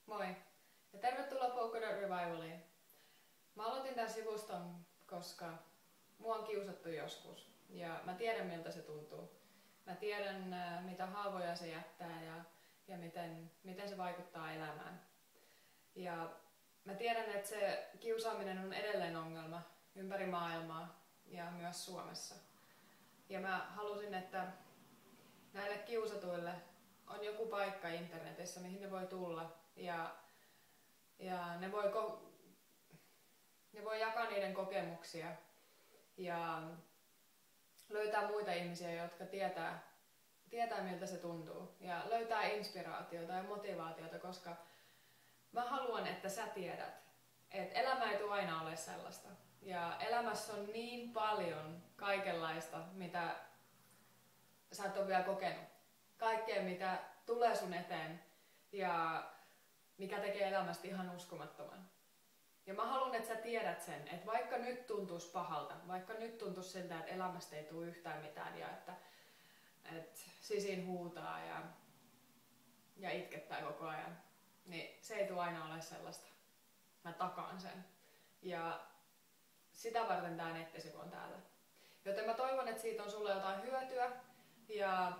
Moi ja tervetuloa Polka Dot Revivaliin. Mä aloitin tämän sivuston, koska mua on kiusattu joskus ja mä tiedän miltä se tuntuu. Mä tiedän mitä haavoja se jättää ja miten se vaikuttaa elämään. Ja mä tiedän, että se kiusaaminen on edelleen ongelma ympäri maailmaa ja myös Suomessa. Ja mä halusin, että näille kiusatuille on joku paikka internetissä, mihin ne voi tulla ja ne voi jakaa niiden kokemuksia ja löytää muita ihmisiä, jotka tietää miltä se tuntuu ja löytää inspiraatiota ja motivaatiota, koska mä haluan, että sä tiedät, että elämä ei tule aina ole sellaista. Ja elämässä on niin paljon kaikenlaista, mitä sä et ole vielä kokenut. Kaikkea, mitä tulee sun eteen ja mikä tekee elämästä ihan uskomattoman. Ja mä haluan, että sä tiedät sen, että vaikka nyt tuntuisi pahalta, vaikka nyt tuntuisi siltä, että elämästä ei tule yhtään mitään ja että sisin huutaa ja itkettää koko ajan, niin se ei tule aina ole sellaista. Mä takaan sen. Ja sitä varten tää nettisivu on täällä. Joten mä toivon, että siitä on sulle jotain hyötyä ja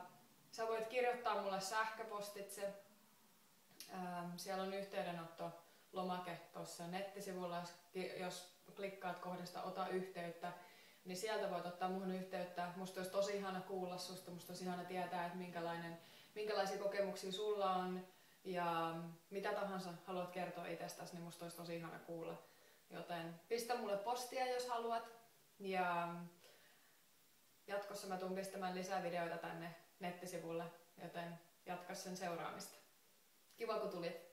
sä voit kirjoittaa mulle sähköpostitse. Siellä on yhteydenottolomake tuossa nettisivulla, jos klikkaat kohdasta ota yhteyttä, niin sieltä voit ottaa muhun yhteyttä. Musta olisi tosi ihana kuulla susta, musta olisi ihana tietää, että minkälaisia kokemuksia sulla on ja mitä tahansa haluat kertoa itsestäsi, niin musta olisi tosi ihana kuulla. Joten pistä mulle postia, jos haluat. Ja jatkossa mä tuun pistämään lisää videoita tänne nettisivulle, joten jatka sen seuraamista. Kiva kun tulit.